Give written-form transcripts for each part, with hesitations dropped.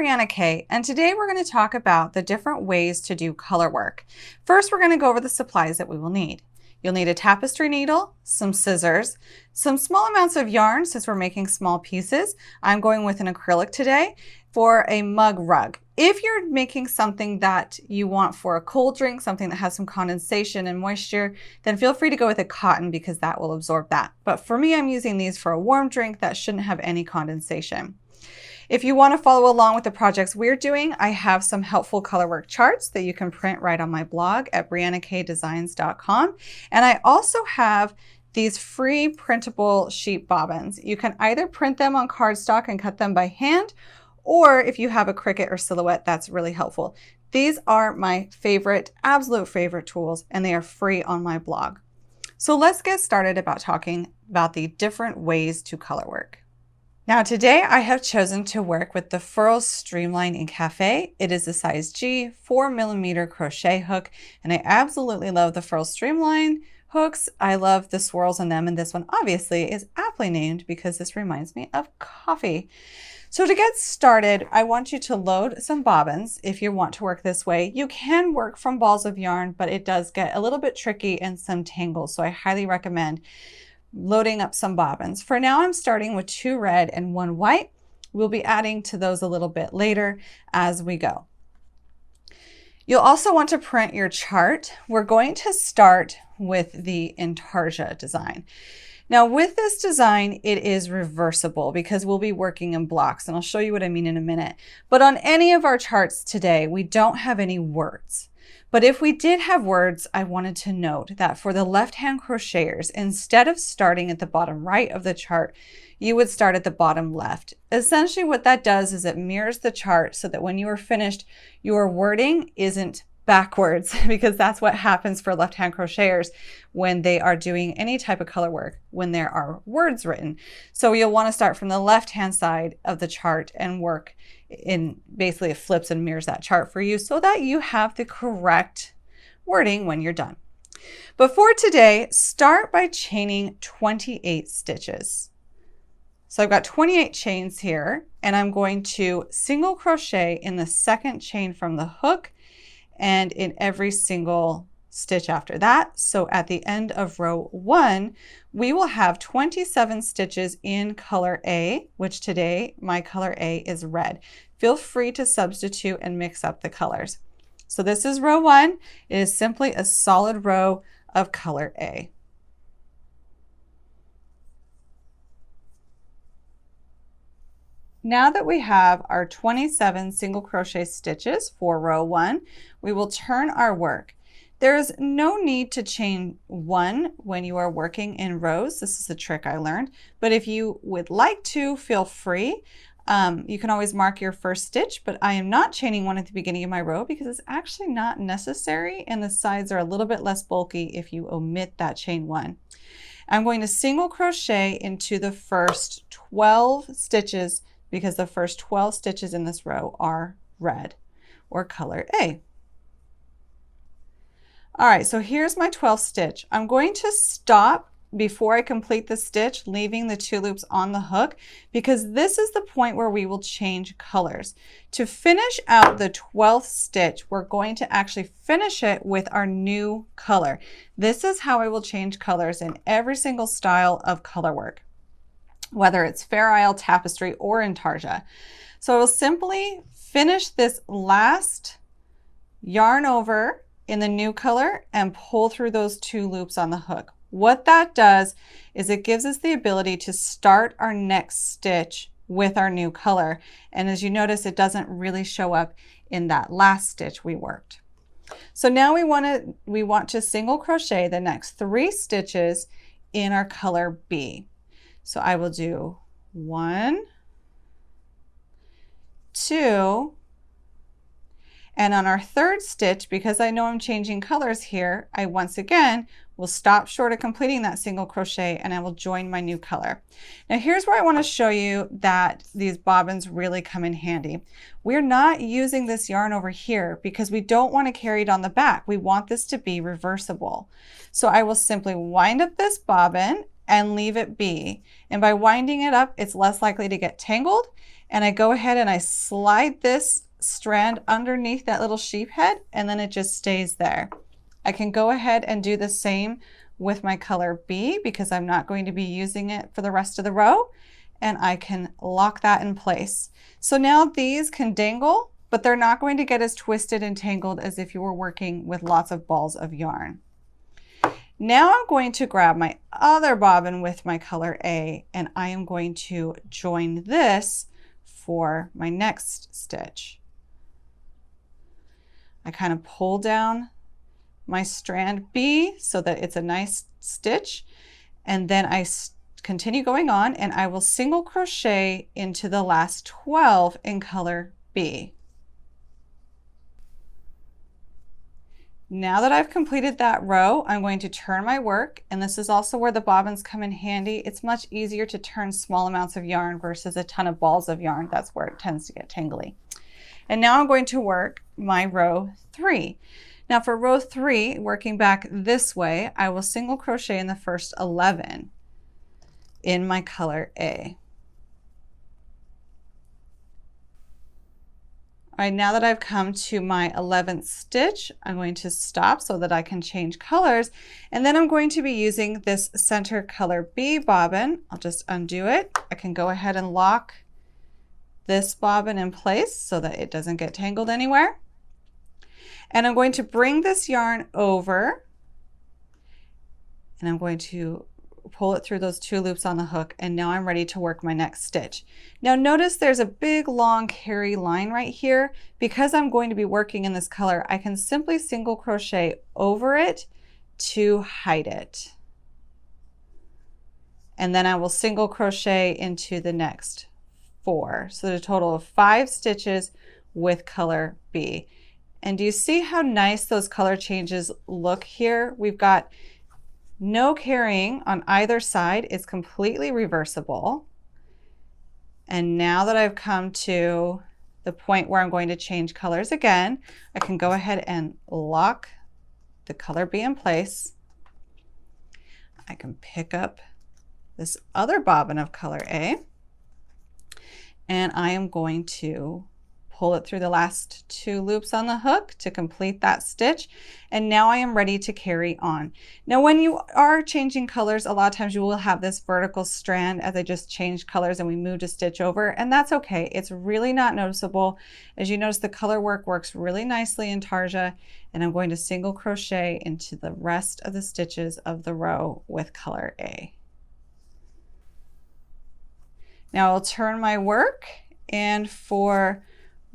Briana K, and today we're going to talk about the different ways to do color work. First, we're going to go over the supplies that we will need. You'll need a tapestry needle, some scissors, some small amounts of yarn since we're making small pieces. I'm going with an acrylic today for a mug rug. If you're making something that you want for a cold drink, something that has some condensation and moisture, then feel free to go with a cotton because that will absorb that. But for me, I'm using these for a warm drink that shouldn't have any condensation. If you want to follow along with the projects we're doing, I have some helpful colorwork charts that you can print right on my blog at brianakdesigns.com. And I also have these free printable sheet bobbins. You can either print them on cardstock and cut them by hand, or if you have a Cricut or Silhouette, that's really helpful. These are my favorite, absolute favorite tools, and they are free on my blog. So let's get started about talking about the different ways to colorwork. Now today I have chosen to work with the Furls Streamline in Cafe. It is a size G 4mm crochet hook, and I absolutely love the Furls Streamline hooks. I love the swirls in them, and this one obviously is aptly named because this reminds me of coffee. So to get started, I want you to load some bobbins. If you want to work this way, you can work from balls of yarn, but it does get a little bit tricky and some tangles, so I highly recommend loading up some bobbins. For now, I'm starting with 2 red and 1 white. We'll be adding to those a little bit later as we go. You'll also want to print your chart. We're going to start with the Intarsia design. Now with this design, it is reversible because we'll be working in blocks, and I'll show you what I mean in a minute. But on any of our charts today, we don't have any words. But if we did have words, I wanted to note that for the left-hand crocheters, instead of starting at the bottom right of the chart, you would start at the bottom left. Essentially what that does is it mirrors the chart so that when you are finished, your wording isn't backwards, because that's what happens for left-hand crocheters when they are doing any type of color work, when there are words written. So you'll want to start from the left-hand side of the chart and work in basically it flips and mirrors that chart for you so that you have the correct wording when you're done. But for today, start by chaining 28 stitches. So I've got 28 chains here, and I'm going to single crochet in the second chain from the hook and in every single stitch after that. So at the end of row 1, we will have 27 stitches in color A, which today my color A is red. Feel free to substitute and mix up the colors. So this is row 1. It is simply a solid row of color A. Now that we have our 27 single crochet stitches for row 1, we will turn our work. There is no need to chain 1 when you are working in rows. This is a trick I learned, but if you would like to, feel free. You can always mark your first stitch, but I am not chaining 1 at the beginning of my row because it's actually not necessary, and the sides are a little bit less bulky if you omit that chain 1. I'm going to single crochet into the first 12 stitches because the first 12 stitches in this row are red or color A. All right, so here's my 12th stitch. I'm going to stop before I complete the stitch, leaving the 2 loops on the hook, because this is the point where we will change colors. To finish out the 12th stitch, we're going to actually finish it with our new color. This is how I will change colors in every single style of color work, whether it's Fair Isle, Tapestry, or Intarsia. So I will simply finish this last yarn over in the new color and pull through those 2 loops on the hook. What that does is it gives us the ability to start our next stitch with our new color. And as you notice, it doesn't really show up in that last stitch we worked. So now we want to single crochet the next 3 stitches in our color B. So I will do 1, 2, and on our 3rd stitch, because I know I'm changing colors here, I once again will stop short of completing that single crochet and I will join my new color. Now here's where I want to show you that these bobbins really come in handy. We're not using this yarn over here because we don't want to carry it on the back. We want this to be reversible. So I will simply wind up this bobbin and leave it be. And by winding it up, it's less likely to get tangled. And I go ahead and I slide this strand underneath that little sheep head, and then it just stays there. I can go ahead and do the same with my color B because I'm not going to be using it for the rest of the row, and I can lock that in place. So now these can dangle, but they're not going to get as twisted and tangled as if you were working with lots of balls of yarn. Now I'm going to grab my other bobbin with my color A, and I am going to join this for my next stitch. I kind of pull down my strand B so that it's a nice stitch, and then I continue going on, and I will single crochet into the last 12 in color B. Now that I've completed that row, I'm going to turn my work, and this is also where the bobbins come in handy. It's much easier to turn small amounts of yarn versus a ton of balls of yarn. That's where it tends to get tangly. And now I'm going to work my row 3. Now for row 3, working back this way, I will single crochet in the first 11 in my color A. All right, now that I've come to my 11th stitch, I'm going to stop so that I can change colors. And then I'm going to be using this center color B bobbin. I'll just undo it. I can go ahead and lock this bobbin in place so that it doesn't get tangled anywhere. And I'm going to bring this yarn over, and I'm going to pull it through those 2 loops on the hook, and now I'm ready to work my next stitch. Now notice there's a big long carry line right here. Because I'm going to be working in this color, I can simply single crochet over it to hide it. And then I will single crochet into the next 4. So there's a total of 5 stitches with color B. And do you see how nice those color changes look here? We've got no carrying on either side. It's completely reversible. And now that I've come to the point where I'm going to change colors again, I can go ahead and lock the color B in place. I can pick up this other bobbin of color A, and I am going to pull it through the last 2 loops on the hook to complete that stitch. And now I am ready to carry on. Now when you are changing colors, a lot of times you will have this vertical strand as I just changed colors and we moved a stitch over, and that's okay. It's really not noticeable. As you notice, the color work works really nicely in Intarsia, and I'm going to single crochet into the rest of the stitches of the row with color A. Now I'll turn my work, and for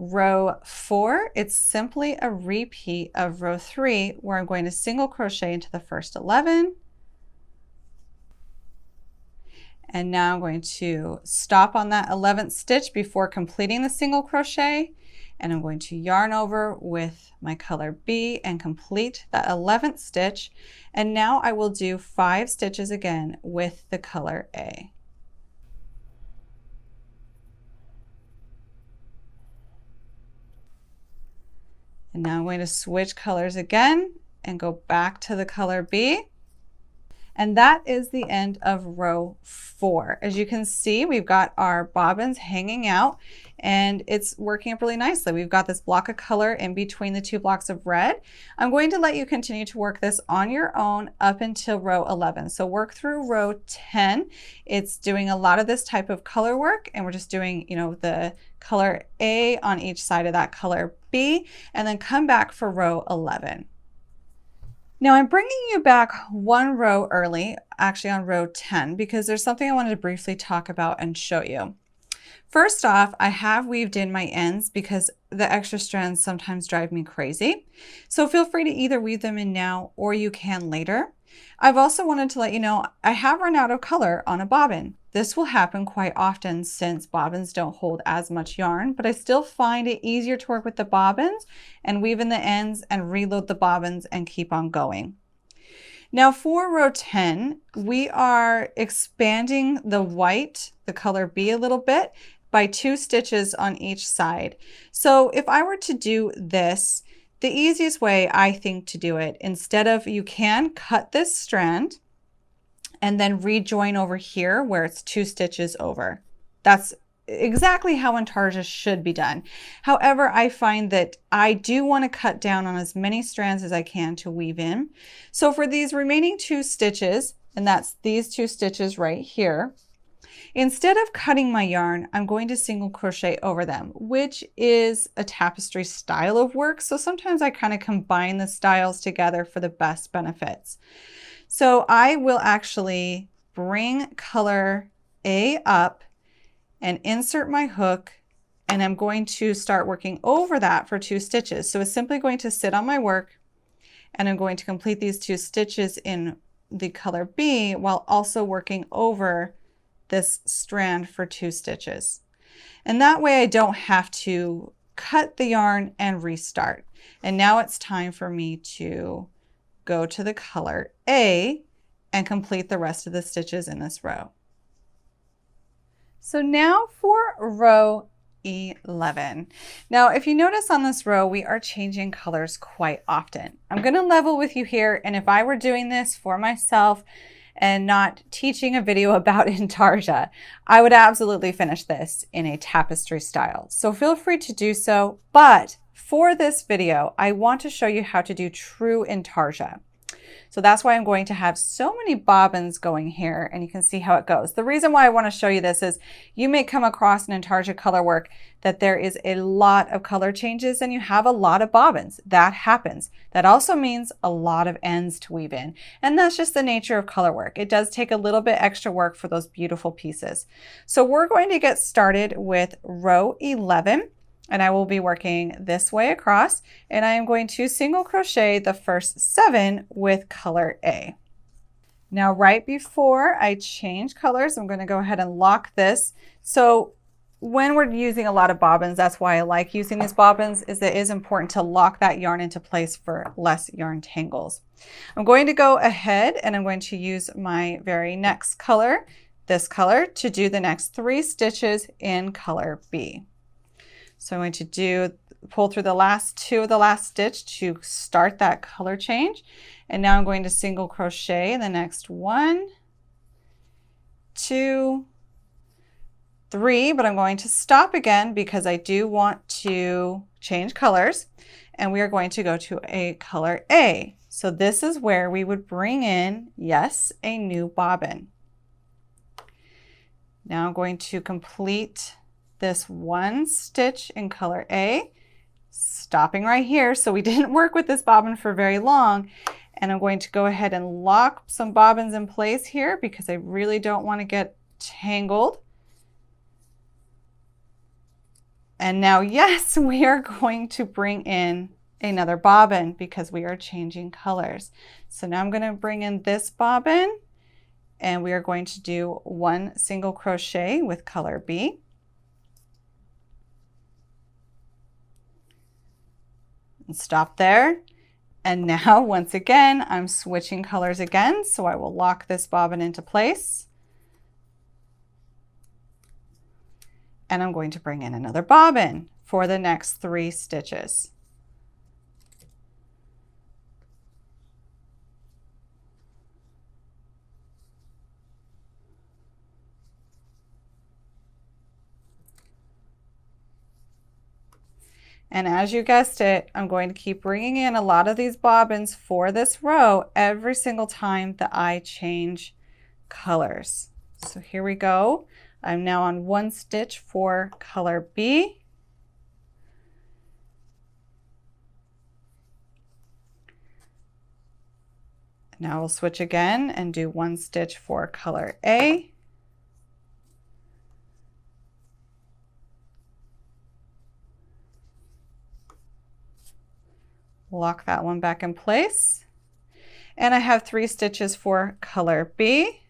row 4, it's simply a repeat of row 3, where I'm going to single crochet into the first 11. And now I'm going to stop on that 11th stitch before completing the single crochet, and I'm going to yarn over with my color B and complete that 11th stitch. And now I will do 5 stitches again with the color A. And now I'm going to switch colors again and go back to the color B. And that is the end of row 4. As you can see, we've got our bobbins hanging out, and it's working up really nicely. We've got this block of color in between the 2 blocks of red. I'm going to let you continue to work this on your own up until row 11. So work through row 10. It's doing a lot of this type of color work, and we're just doing, the color A on each side of that color B, and then come back for row 11. Now I'm bringing you back 1 row early, actually on row 10, because there's something I wanted to briefly talk about and show you. First off, I have weaved in my ends because the extra strands sometimes drive me crazy. So feel free to either weave them in now or you can later. I've also wanted to let you know I have run out of color on a bobbin. This will happen quite often since bobbins don't hold as much yarn, but I still find it easier to work with the bobbins and weave in the ends and reload the bobbins and keep on going. Now for row 10, we are expanding the white, the color B, a little bit by 2 stitches on each side. So if I were to do this, the easiest way I think to do it, instead of, you can cut this strand and then rejoin over here where it's 2 stitches over. That's exactly how Intarsia should be done. However, I find that I do want to cut down on as many strands as I can to weave in. So for these remaining 2 stitches, and that's these 2 stitches right here, instead of cutting my yarn, I'm going to single crochet over them, which is a tapestry style of work. So sometimes I kind of combine the styles together for the best benefits. So I will actually bring color A up and insert my hook, and I'm going to start working over that for 2 stitches. So it's simply going to sit on my work, and I'm going to complete these 2 stitches in the color B while also working over this strand for 2 stitches. And that way I don't have to cut the yarn and restart. And now it's time for me to go to the color A and complete the rest of the stitches in this row. So now for row 11. Now, if you notice on this row, we are changing colors quite often. I'm going to level with you here, and if I were doing this for myself and not teaching a video about Intarsia, I would absolutely finish this in a tapestry style. So feel free to do so, but for this video, I want to show you how to do true Intarsia. So that's why I'm going to have so many bobbins going here, and you can see how it goes. The reason why I want to show you this is you may come across an Intarsia color work that there is a lot of color changes and you have a lot of bobbins. That happens. That also means a lot of ends to weave in, and that's just the nature of color work. It does take a little bit extra work for those beautiful pieces. So we're going to get started with row 11. And I will be working this way across, and I am going to single crochet the first 7 with color A. Now, right before I change colors, I'm going to go ahead and lock this. So when we're using a lot of bobbins, that's why I like using these bobbins, is it is important to lock that yarn into place for less yarn tangles. I'm going to go ahead and I'm going to use my very next color, this color, to do the next 3 stitches in color B. So I'm going to pull through the last 2 of the last stitch to start that color change. And now I'm going to single crochet in the next 1, 2, 3, but I'm going to stop again because I do want to change colors. And we are going to go to a color A. So this is where we would bring in, yes, a new bobbin. Now I'm going to complete this 1 stitch in color A, stopping right here. So we didn't work with this bobbin for very long, and I'm going to go ahead and lock some bobbins in place here because I really don't want to get tangled. And now, yes, we are going to bring in another bobbin because we are changing colors. So now I'm going to bring in this bobbin, and we are going to do 1 single crochet with color B. And stop there. And now once again, I'm switching colors again. So I will lock this bobbin into place. And I'm going to bring in another bobbin for the next 3 stitches. And as you guessed it, I'm going to keep bringing in a lot of these bobbins for this row every single time that I change colors. So here we go. I'm now on 1 stitch for color B. Now we'll switch again and do 1 stitch for color A. Lock that one back in place. And I have 3 stitches for color B.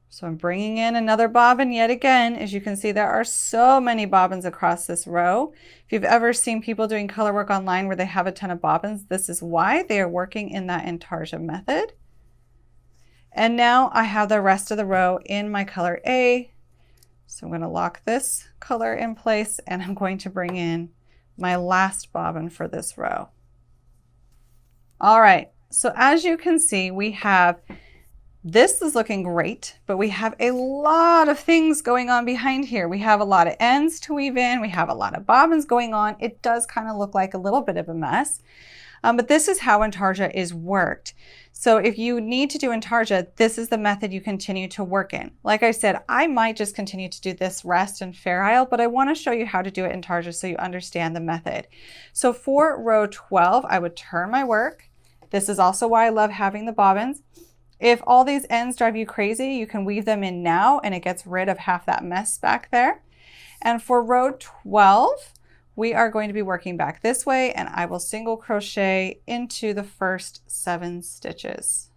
So I'm bringing in another bobbin yet again. As you can see, there are so many bobbins across this row. If you've ever seen people doing color work online where they have a ton of bobbins, this is why they are working in that Intarsia method. And now I have the rest of the row in my color A. So I'm going to lock this color in place, and I'm going to bring in my last bobbin for this row. All right, So as you can see, this is looking great, but we have a lot of things going on behind here. We have a lot of ends to weave in. We have a lot of bobbins going on. It does kind of look like a little bit of a mess, but this is how Intarsia is worked. So if you need to do Intarsia, this is the method you continue to work in. Like I said, I might just continue to do this rest and Fair Isle, but I want to show you how to do it in Intarsia so you understand the method. So for row 12, I would turn my work. This is also why I love having the bobbins. If all these ends drive you crazy, you can weave them in now and it gets rid of half that mess back there. And for row 12, we are going to be working back this way, and I will single crochet into the first 7 stitches.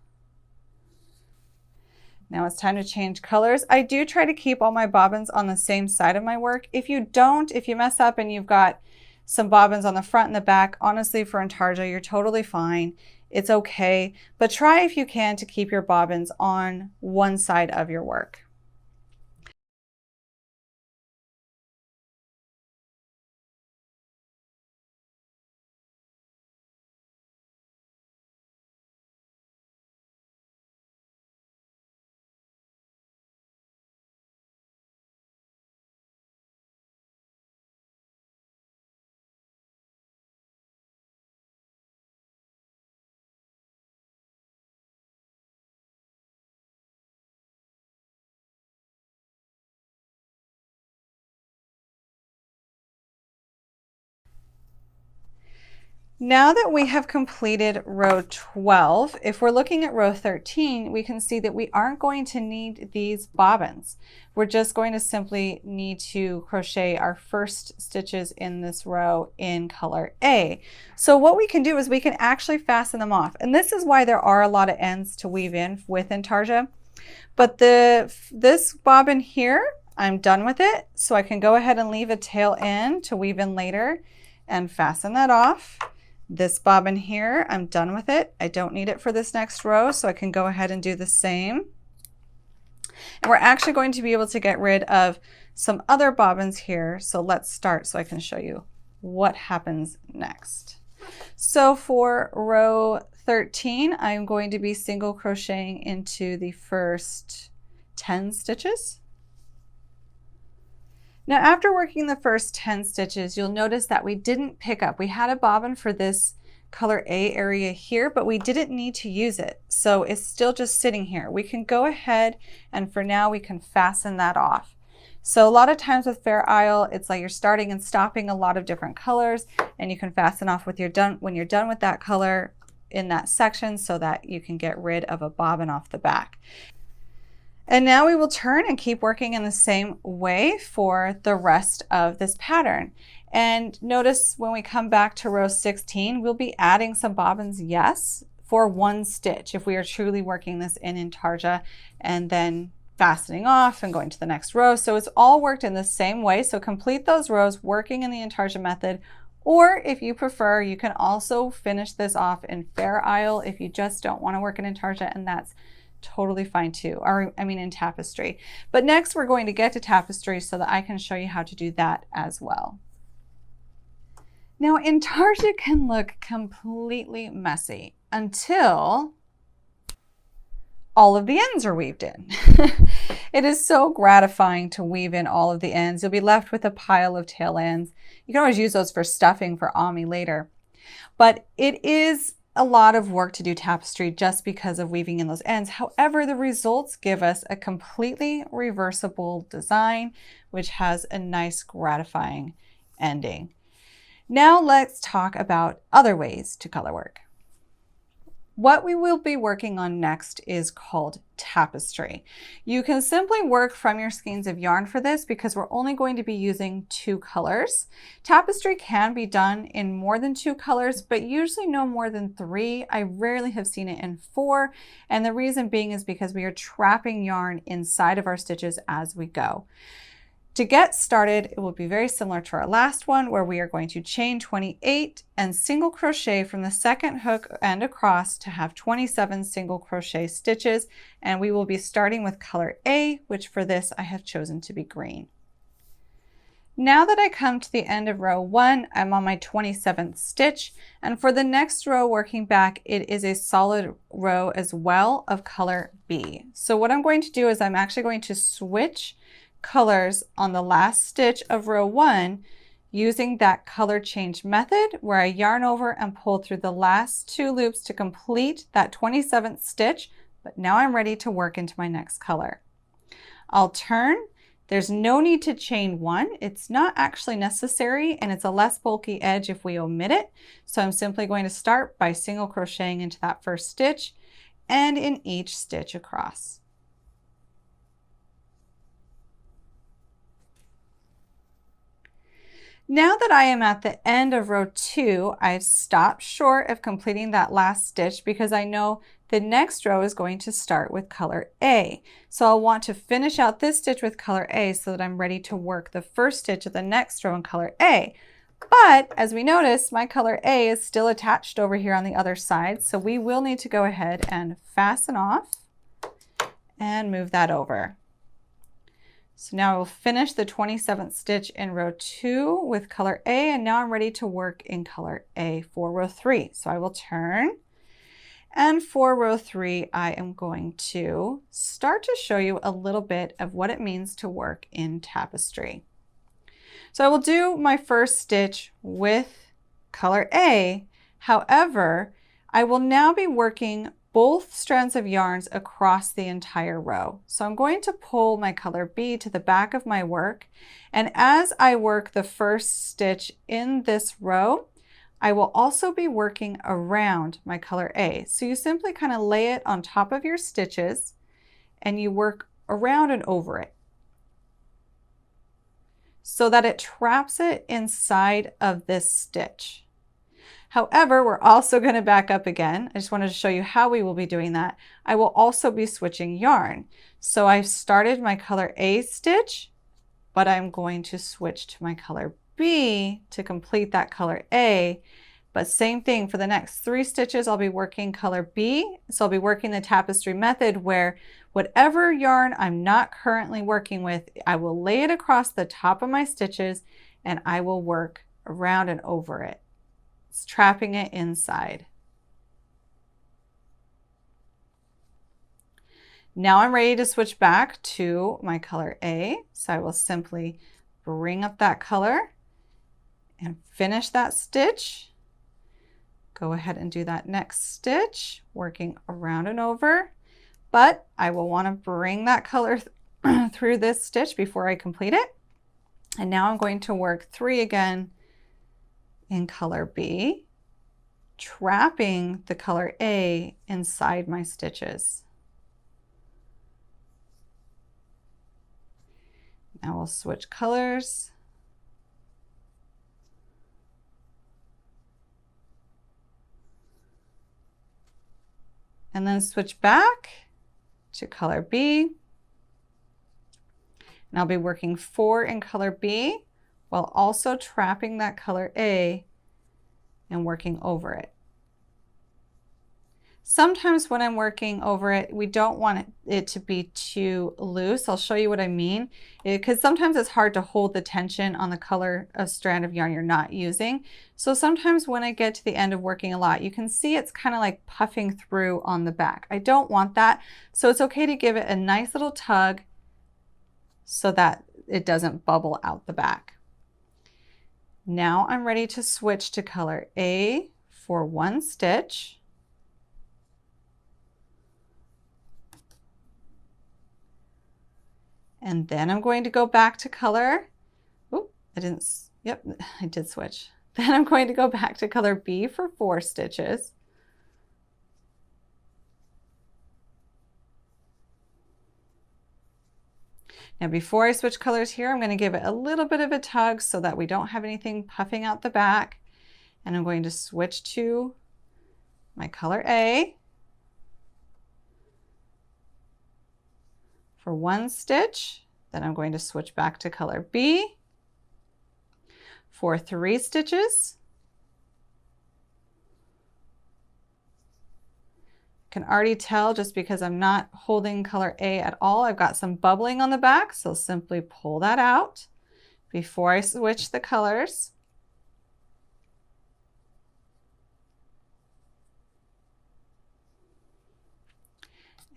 Now it's time to change colors. I do try to keep all my bobbins on the same side of my work. If you don't, if you mess up and you've got some bobbins on the front and the back, honestly for Intarsia, you're totally fine. It's okay, but try if you can to keep your bobbins on one side of your work. Now that we have completed row 12, if we're looking at row 13, we can see that we aren't going to need these bobbins. We're just going to simply need to crochet our first stitches in this row in color A. So what we can do is we can actually fasten them off. And this is why there are a lot of ends to weave in with Intarsia. But this bobbin here, I'm done with it. So I can go ahead and leave a tail end to weave in later and fasten that off. This bobbin here, I'm done with it. I don't need it for this next row, so I can go ahead and do the same. And we're actually going to be able to get rid of some other bobbins here. So let's start so I can show you what happens next. So for row 13, I'm going to be single crocheting into the first 10 stitches. Now after working the first 10 stitches, you'll notice that we didn't pick up. We had a bobbin for this color A area here, but we didn't need to use it. So it's still just sitting here. We can go ahead and for now we can fasten that off. So a lot of times with Fair Isle, it's like you're starting and stopping a lot of different colors, and you can fasten off when you're done with that color in that section so that you can get rid of a bobbin off the back. And now we will turn and keep working in the same way for the rest of this pattern. And notice when we come back to row 16, we'll be adding some bobbins, yes, for 1 stitch if we are truly working this in Intarsia, and then fastening off and going to the next row. So it's all worked in the same way. So complete those rows working in the Intarsia method, or if you prefer, you can also finish this off in Fair Isle if you just don't want to work in Intarsia, and that's totally fine too, or I mean in Tapestry. But next we're going to get to Tapestry so that I can show you how to do that as well. Now Intarsia can look completely messy until all of the ends are weaved in. It is so gratifying to weave in all of the ends. You'll be left with a pile of tail ends. You can always use those for stuffing for Ami later. But it is a lot of work to do tapestry just because of weaving in those ends. However, the results give us a completely reversible design, which has a nice gratifying ending. Now let's talk about other ways to color work. What we will be working on next is called Tapestry. You can simply work from your skeins of yarn for this because we're only going to be using 2 colors. Tapestry can be done in more than 2 colors, but usually no more than 3. I rarely have seen it in 4, and the reason being is because we are trapping yarn inside of our stitches as we go. To get started, it will be very similar to our last one, where we are going to chain 28 and single crochet from the second hook and across to have 27 single crochet stitches. And we will be starting with color A, which for this I have chosen to be green. Now that I come to the end of row 1, I'm on my 27th stitch, and for the next row working back, it is a solid row as well of color B. So what I'm going to do is I'm actually going to switch colors on the last stitch of row 1 using that color change method where I yarn over and pull through the last 2 loops to complete that 27th stitch, but now I'm ready to work into my next color. I'll turn. There's no need to chain 1. It's not actually necessary, and it's a less bulky edge if we omit it. So I'm simply going to start by single crocheting into that first stitch and in each stitch across. Now that I am at the end of row 2, I've stopped short of completing that last stitch because I know the next row is going to start with color A. So I'll want to finish out this stitch with color A so that I'm ready to work the first stitch of the next row in color A. But as we notice, my color A is still attached over here on the other side, so we will need to go ahead and fasten off and move that over. So now I will finish the 27th stitch in row 2 with color A, and now I'm ready to work in color A for row 3. So I will turn, and for row 3 I am going to start to show you a little bit of what it means to work in tapestry. So I will do my first stitch with color A. However, I will now be working both strands of yarns across the entire row. So I'm going to pull my color B to the back of my work, and as I work the first stitch in this row, I will also be working around my color A. So you simply kind of lay it on top of your stitches and you work around and over it so that it traps it inside of this stitch. However, we're also going to back up again. I just wanted to show you how we will be doing that. I will also be switching yarn. So I've started my color A stitch, but I'm going to switch to my color B to complete that color A. But same thing for the next 3 stitches, I'll be working color B. So I'll be working the tapestry method where whatever yarn I'm not currently working with, I will lay it across the top of my stitches and I will work around and over it, trapping it inside. Now I'm ready to switch back to my color A. So I will simply bring up that color and finish that stitch. Go ahead and do that next stitch, working around and over. But I will want to bring that color through this stitch before I complete it. And now I'm going to work 3 again in color B, trapping the color A inside my stitches. Now we'll switch colors. And then switch back to color B. And I'll be working 4 in color B while also trapping that color A and working over it. Sometimes when I'm working over it, we don't want it to be too loose. I'll show you what I mean, because sometimes it's hard to hold the tension on the color of strand of yarn you're not using. So sometimes when I get to the end of working a lot, you can see it's kind of like puffing through on the back. I don't want that. So it's okay to give it a nice little tug so that it doesn't bubble out the back. Now I'm ready to switch to color A for 1 stitch. And then I'm going to go back to color. Oh, I didn't, yep, I did switch. Then I'm going to go back to color B for 4 stitches. Now before I switch colors here, I'm going to give it a little bit of a tug so that we don't have anything puffing out the back. And I'm going to switch to my color A for 1 stitch. Then I'm going to switch back to color B for 3 stitches. Can already tell just because I'm not holding color A at all, I've got some bubbling on the back, so simply pull that out before I switch the colors.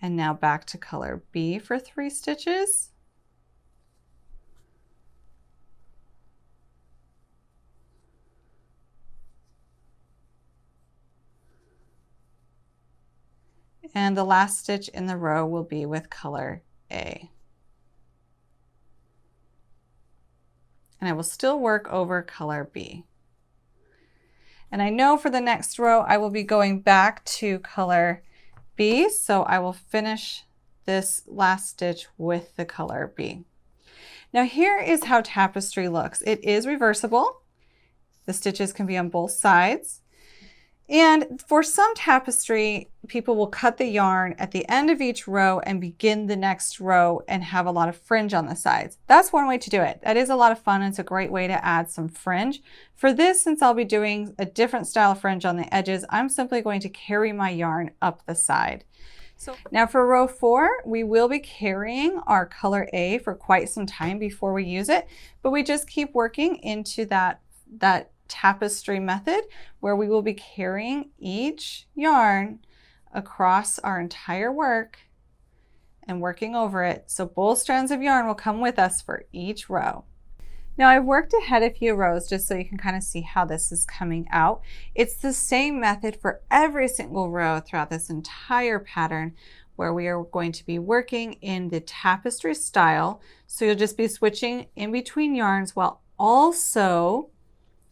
And now back to color B for 3 stitches. And the last stitch in the row will be with color A. And I will still work over color B. And I know for the next row I will be going back to color B, so I will finish this last stitch with the color B. Now here is how tapestry looks. It is reversible. The stitches can be on both sides. And for some tapestry, people will cut the yarn at the end of each row and begin the next row and have a lot of fringe on the sides. That's one way to do it. That is a lot of fun. It's a great way to add some fringe. For this, since I'll be doing a different style of fringe on the edges, I'm simply going to carry my yarn up the side. So now for row 4, we will be carrying our color A for quite some time before we use it, but we just keep working into that tapestry method where we will be carrying each yarn across our entire work and working over it. So both strands of yarn will come with us for each row. Now I've worked ahead a few rows just so you can kind of see how this is coming out. It's the same method for every single row throughout this entire pattern where we are going to be working in the tapestry style. So you'll just be switching in between yarns while also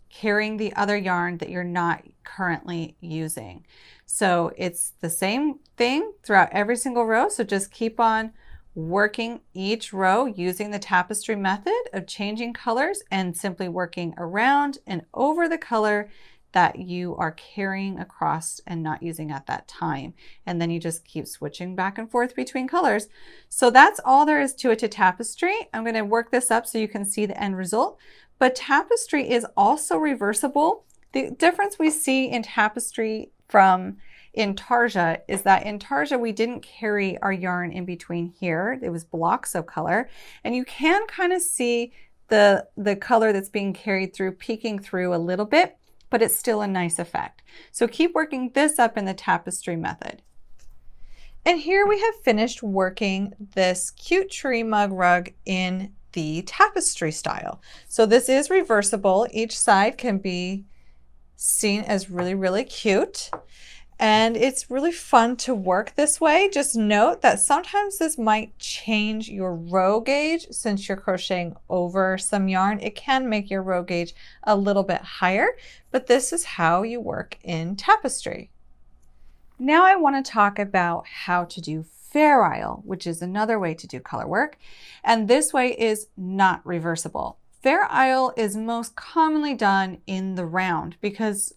carrying the other yarn that you're not currently using. So it's the same thing throughout every single row. So just keep on working each row using the tapestry method of changing colors and simply working around and over the color that you are carrying across and not using at that time. And then you just keep switching back and forth between colors. So that's all there is to it to tapestry. I'm going to work this up so you can see the end result. But tapestry is also reversible. The difference we see in tapestry from Intarsia is that in Intarsia we didn't carry our yarn in between here. It was blocks of color. And you can kind of see the color that's being carried through peeking through a little bit, but it's still a nice effect. So keep working this up in the tapestry method. And here we have finished working this cute tree mug rug in the tapestry style. So this is reversible. Each side can be seen as really, really cute. And it's really fun to work this way. Just note that sometimes this might change your row gauge since you're crocheting over some yarn. It can make your row gauge a little bit higher, but this is how you work in tapestry. Now I want to talk about how to do Fair Isle, which is another way to do color work. And this way is not reversible. Fair Isle is most commonly done in the round because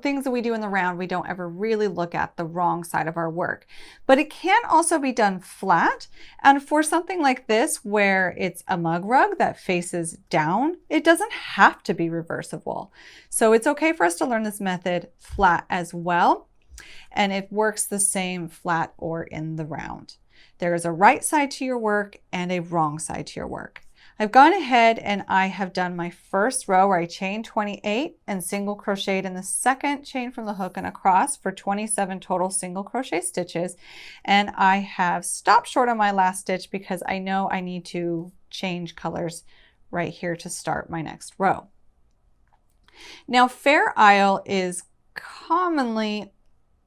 things that we do in the round, we don't ever really look at the wrong side of our work. But it can also be done flat. And for something like this, where it's a mug rug that faces down, it doesn't have to be reversible. So it's okay for us to learn this method flat as well. And it works the same flat or in the round. There is a right side to your work and a wrong side to your work. I've gone ahead and I have done my first row where I chained 28 and single crocheted in the second chain from the hook and across for 27 total single crochet stitches. And I have stopped short on my last stitch because I know I need to change colors right here to start my next row. Now Fair Isle is commonly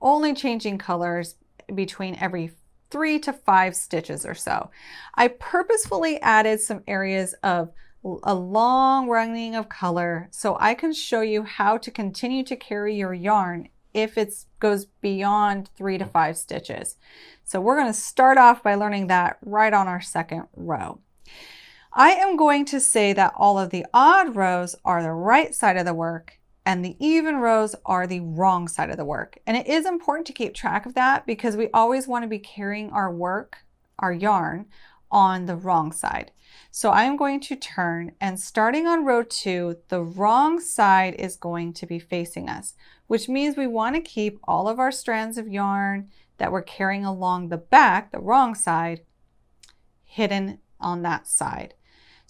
only changing colors between every 3 to 5 stitches or so. I purposefully added some areas of a long running of color so I can show you how to continue to carry your yarn if it goes beyond 3 to 5 stitches. So we're going to start off by learning that right on our second row. I am going to say that all of the odd rows are the right side of the work and the even rows are the wrong side of the work. And it is important to keep track of that because we always want to be carrying our work, our yarn, on the wrong side. So I'm going to turn, and starting on row 2, the wrong side is going to be facing us, which means we want to keep all of our strands of yarn that we're carrying along the back, the wrong side, hidden on that side.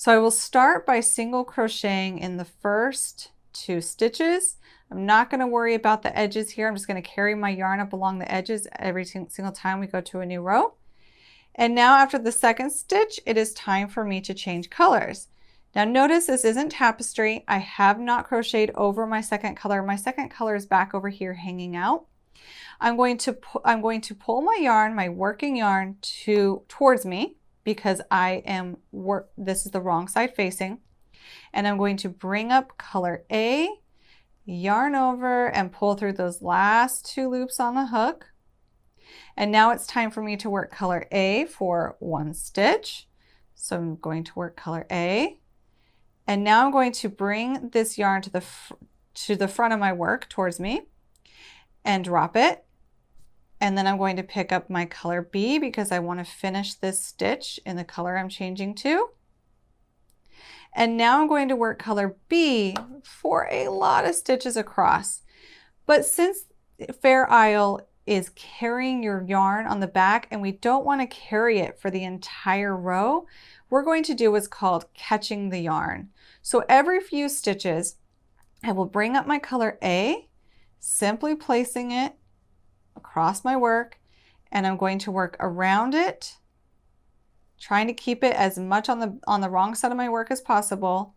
So I will start by single crocheting in the first 2 stitches. I'm not going to worry about the edges here. I'm just going to carry my yarn up along the edges every single time we go to a new row. And now after the second stitch, it is time for me to change colors. Now notice this isn't tapestry. I have not crocheted over my second color. My second color is back over here hanging out. I'm going to pull my yarn, my working yarn, towards me because this is the wrong side facing. And I'm going to bring up color A, yarn over and pull through those last 2 loops on the hook. And now it's time for me to work color A for 1 stitch. So I'm going to work color A. And now I'm going to bring this yarn to the front of my work towards me and drop it. And then I'm going to pick up my color B because I want to finish this stitch in the color I'm changing to. And now I'm going to work color B for a lot of stitches across. But since Fair Isle is carrying your yarn on the back and we don't want to carry it for the entire row, we're going to do what's called catching the yarn. So every few stitches, I will bring up my color A, simply placing it across my work, and I'm going to work around it, trying to keep it as much on the wrong side of my work as possible,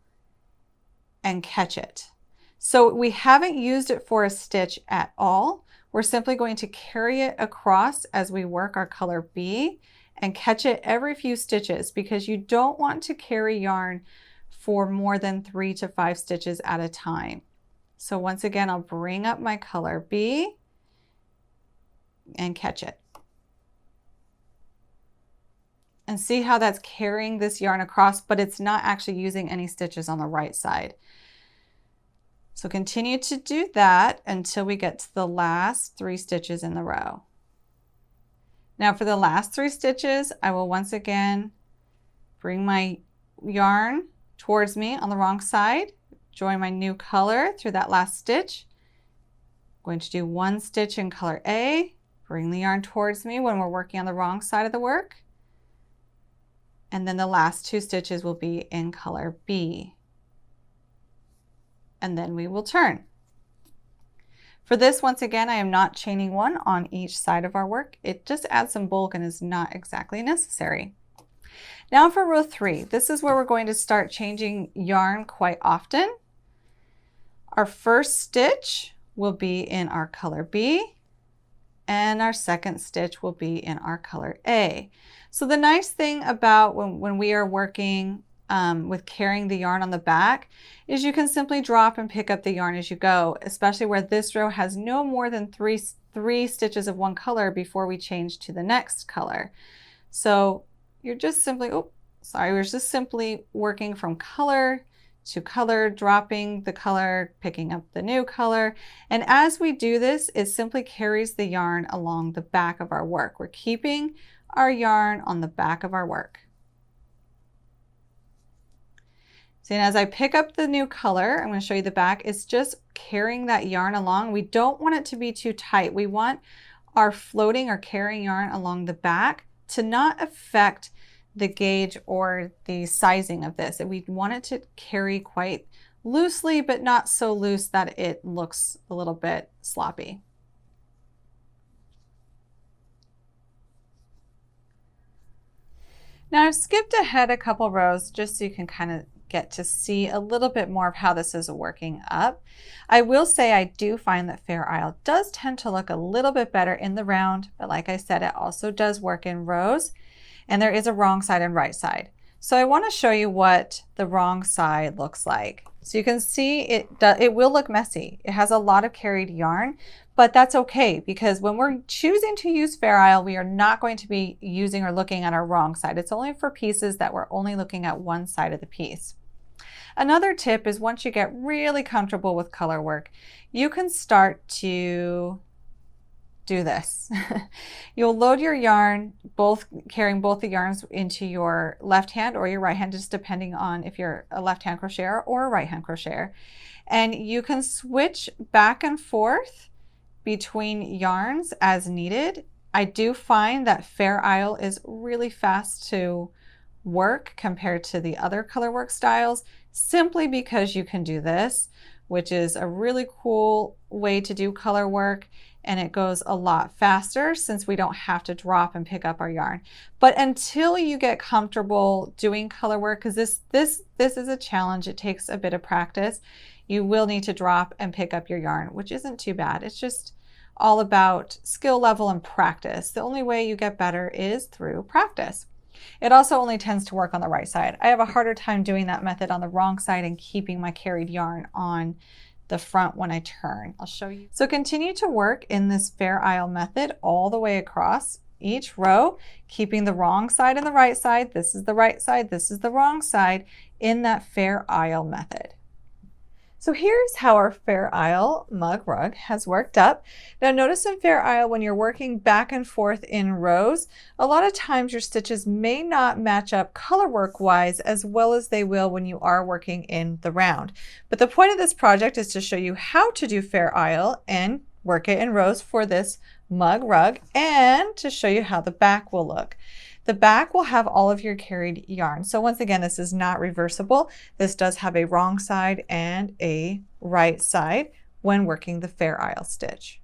and catch it. So we haven't used it for a stitch at all. We're simply going to carry it across as we work our color B and catch it every few stitches because you don't want to carry yarn for more than 3 to 5 stitches at a time. So once again, I'll bring up my color B and catch it. And see how that's carrying this yarn across, but it's not actually using any stitches on the right side. So continue to do that until we get to the last 3 stitches in the row. Now for the last 3 stitches, I will once again bring my yarn towards me on the wrong side, join my new color through that last stitch. I'm going to do 1 stitch in color A, bring the yarn towards me when we're working on the wrong side of the work. And then the last 2 stitches will be in color B. And then we will turn. For this, once again, I am not chaining 1 on each side of our work. It just adds some bulk and is not exactly necessary. Now for row 3, this is where we're going to start changing yarn quite often. Our first stitch will be in our color B, and our second stitch will be in our color A. So the nice thing about when we are working with carrying the yarn on the back is you can simply drop and pick up the yarn as you go, especially where this row has no more than three stitches of one color before we change to the next color. So you're just simply, we're just simply working from color to color, dropping the color, picking up the new color. And as we do this, it simply carries the yarn along the back of our work. We're keeping our yarn on the back of our work. So as I pick up the new color, I'm going to show you the back. It's just carrying that yarn along. We don't want it to be too tight. We want our floating or carrying yarn along the back to not affect the gauge or the sizing of this. And we want it to carry quite loosely, but not so loose that it looks a little bit sloppy. Now I've skipped ahead a couple rows just so you can kind of get to see a little bit more of how this is working up. I will say I do find that Fair Isle does tend to look a little bit better in the round, but like I said, it also does work in rows, and there is a wrong side and right side. So I want to show you what the wrong side looks like. So you can see it will look messy. It has a lot of carried yarn, but that's okay because when we're choosing to use Fair Isle, we are not going to be using or looking at our wrong side. It's only for pieces that we're only looking at one side of the piece. Another tip is once you get really comfortable with color work, you can start to do this. You'll load your yarn, carrying both the yarns into your left hand or your right hand, just depending on if you're a left hand crocheter or a right hand crocheter. And you can switch back and forth between yarns as needed. I do find that Fair Isle is really fast to work compared to the other colorwork styles, simply because you can do this, which is a really cool way to do color work, and it goes a lot faster since we don't have to drop and pick up our yarn. But until you get comfortable doing color work, because this is a challenge, it takes a bit of practice, you will need to drop and pick up your yarn, which isn't too bad. It's just all about skill level and practice. The only way you get better is through practice. It also only tends to work on the right side. I have a harder time doing that method on the wrong side and keeping my carried yarn on the front when I turn. I'll show you. So continue to work in this Fair Isle method all the way across each row, keeping the wrong side and the right side. This is the right side, this is the wrong side in that Fair Isle method. So here's how our Fair Isle mug rug has worked up. Now notice in Fair Isle, when you're working back and forth in rows, a lot of times your stitches may not match up colorwork wise as well as they will when you are working in the round. But the point of this project is to show you how to do Fair Isle and work it in rows for this mug rug, and to show you how the back will look. The back will have all of your carried yarn. So once again, this is not reversible. This does have a wrong side and a right side when working the Fair Isle stitch.